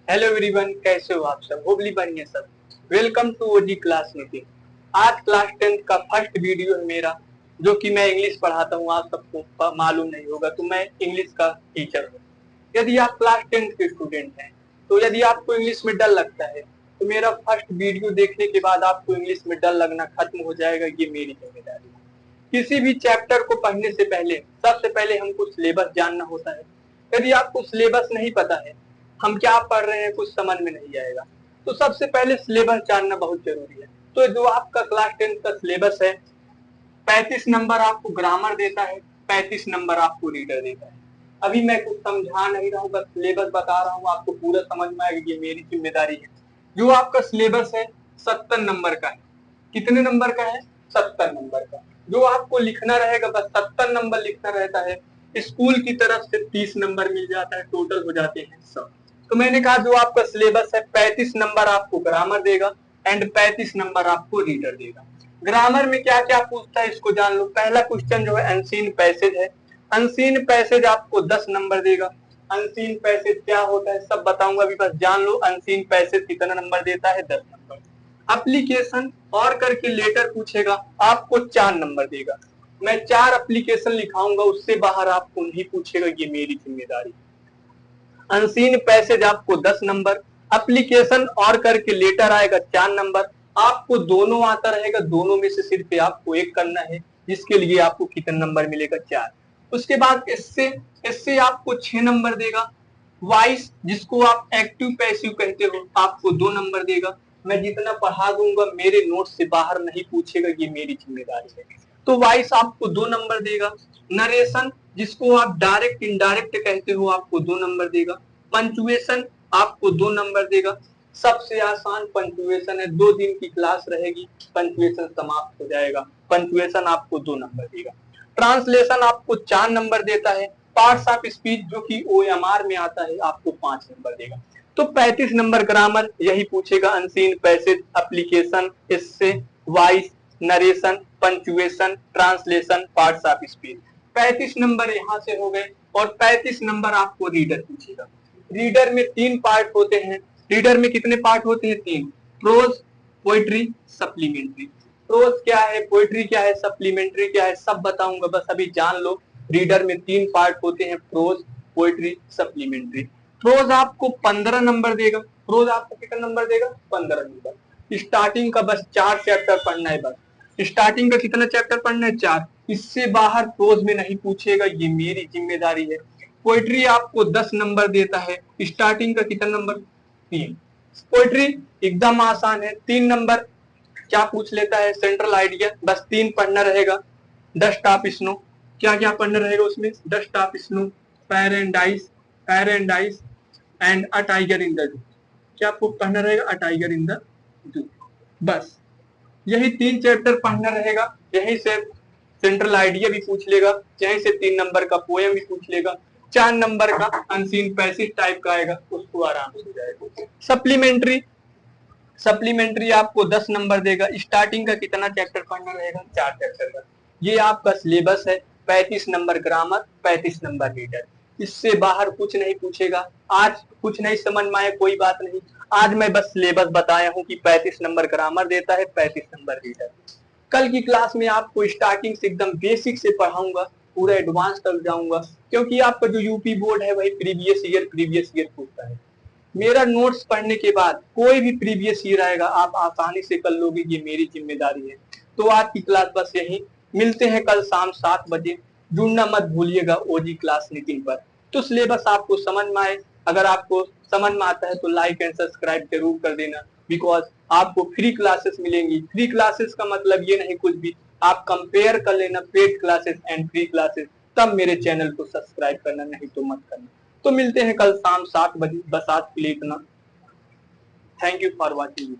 Hello everyone, कैसे हो आप सब? होपली बढ़िया सब। Welcome to OG class meeting. आज क्लास 10th का फर्स्ट वीडियो है मेरा, जो कि मैं इंग्लिश पढ़ाता हूँ। आप सबको मालूम नहीं होगा तो मैं इंग्लिश का टीचर हूँ। यदि आप क्लास 10th के स्टूडेंट हैं तो यदि आपको इंग्लिश में डर लगता है तो मेरा फर्स्ट वीडियो देखने के बाद आपको इंग्लिश में डर लगना खत्म हो जाएगा। ये मेरी जिम्मेदारी है। किसी भी चैप्टर को पढ़ने से पहले सबसे पहले हमको सिलेबस जानना होता है। यदि आपको सिलेबस नहीं पता है, हम क्या पढ़ रहे हैं कुछ समझ में नहीं आएगा, तो सबसे पहले सिलेबस जानना बहुत जरूरी है। तो जो आपका क्लास 10th का सिलेबस है, 35 नंबर आपको ग्रामर देता है, 35 नंबर आपको रीडर देता है। अभी मैं कुछ समझा नहीं रहा हूँ, बस सिलेबस बता रहा हूँ, आपको पूरा समझ में आएगा। ये मेरी जिम्मेदारी है। जो आपका सिलेबस है 70 नंबर का है। कितने नंबर का है? 70 नंबर का। जो आपको लिखना रहेगा बस 70 नंबर लिखना रहता है। स्कूल की तरफ से 30 नंबर मिल जाता है, टोटल हो जाते हैं 100। तो मैंने कहा जो आपका सिलेबस है 35 नंबर आपको ग्रामर देगा एंड 35 नंबर आपको रीडर देगा। ग्रामर में क्या क्या पूछता है इसको जान लो। पहला क्वेश्चन जो है अनसीन पैसेज है। अनसीन पैसेज आपको 10 नंबर देगा। अनसीन पैसेज क्या होता है सब बताऊंगा, अभी बस जान लो अनसीन पैसेज कितना नंबर देता है, 10 नंबर। एप्लीकेशन और करके लेटर पूछेगा, आपको 4 नंबर देगा। मैं 4 एप्लीकेशन लिखाऊंगा, उससे बाहर आपको नहीं पूछेगा, ये मेरी जिम्मेदारी। अनसीन पैसेज आपको 10 नंबर, एप्लीकेशन और करके लेटर आएगा 4 नंबर। आपको दोनों आता रहेगा, दोनों में से सिर्फ आपको एक करना है, जिसके लिए आपको कितना नंबर मिलेगा? 4। उसके बाद इससे आपको 6 नंबर देगा। वॉइस, जिसको आप एक्टिव पैसिव कहते हो, आपको 2 नंबर देगा। मैं जितना पढ़ा दूंगा मेरे नोट से बाहर नहीं पूछेगा, ये मेरी जिम्मेदारी है। तो वॉइस आपको 2 नंबर देगा। नरेशन, जिसको आप डायरेक्ट इनडायरेक्ट कहते हो, आपको 2 नंबर देगा। पंचुएशन आपको 2 नंबर देगा। सबसे आसान पंचुएशन है, 2 दिन की क्लास रहेगी, पंचुएशन समाप्त हो जाएगा। पंचुएशन आपको 2 नंबर देगा। ट्रांसलेशन आपको 4 नंबर देता है। पार्ट्स ऑफ स्पीच जो कि OMR में आता है, आपको 5 नंबर देगा। तो 35 नंबर ग्रामर यही पूछेगा। अनसीन पैसेज, एप्लीकेशन, इससे, voice, narration, punctuation, translation, parts of speech. 35 number यहाँ से हो गए। और 35 नंबर आपको रीडर पूछेगा। रीडर में 3 पार्ट होते हैं। रीडर में कितने पार्ट होते हैं? 3। Pros, poetry, supplementary. प्रोज क्या है, पोइट्री क्या है, सप्लीमेंट्री क्या है, सब बताऊंगा, बस अभी जान लो। रीडर में 3 पार्ट होते हैं, प्रोज, पोइट्री, सप्लीमेंट्री। प्रोज आपको 15 नंबर देगा। प्रोज आपको कितना नंबर देगा? 15 नंबर। स्टार्टिंग का बस 4 चैप्टर पढ़ना है। बस स्टार्टिंग का कितना चैप्टर पढ़ना है? 4। इससे बाहर प्रोज में नहीं पूछेगा, ये मेरी जिम्मेदारी है। पोइट्री आपको 10 नंबर देता है। स्टार्टिंग का कितना नंबर? 3। पोइट्री एकदम आसान है, 3 नंबर। क्या पूछ लेता है? सेंट्रल आइडिया, बस 3 पढ़ना रहेगा। डस्ट ऑफ स्नो, क्या क्या पढ़ना रहेगा उसमें? Dust of snow, paradise and a tiger in the zoo. क्या आपको पढ़ना रहेगा? अ टाइगर इन द जू। बस यही 3 चैप्टर पढ़ना रहेगा। यही से सेंट्रल आइडिया भी पूछ लेगा, यहीं से 3 नंबर का पोएम भी पूछ लेगा। 4 नंबर का अनसीन पैसेज टाइप का आएगा, उसको आराम से हो जाएगा। सप्लीमेंट्री आपको 10 नंबर देगा। स्टार्टिंग का कितना चैप्टर पढ़ना रहेगा? 4 चैप्टर का। ये आपका सिलेबस है। 35 नंबर ग्रामर, 35 नंबर रीडर। इससे बाहर कुछ नहीं पूछेगा। आज कुछ नहीं समझ में आए कोई बात नहीं, आज मैं बस सिलेबस बताया हूँ कि 35 नंबर ग्रामर देता है, 35 नंबर रीडर। कल की क्लास में आपको स्टार्टिंग से एकदम बेसिक से पढ़ाऊंगा, पूरा एडवांस तक जाऊंगा, क्योंकि आपका जो यूपी बोर्ड है वही प्रीवियस ईयर पूछता है। मेरा नोट्स पढ़ने के बाद कोई भी प्रीवियस ईयर आएगा आप आसानी से कर लोगे, ये मेरी जिम्मेदारी है। तो आज की क्लास बस यही, मिलते हैं कल शाम 7 बजे। जुड़ना मत भूलिएगा ओजी क्लास मीटिंग पर। तो सिलेबस आपको समझ में आए, अगर आपको समझ में आता है तो लाइक एंड सब्सक्राइब जरूर कर देना, बिकॉज आपको फ्री क्लासेस मिलेंगी। फ्री क्लासेस का मतलब ये नहीं कुछ भी, आप कंपेयर कर लेना paid classes and free classes, तब मेरे चैनल को सब्सक्राइब करना, नहीं तो मत करना। तो मिलते हैं कल शाम 7 बजे, बस आज के लिए इतना। Thank you for watching.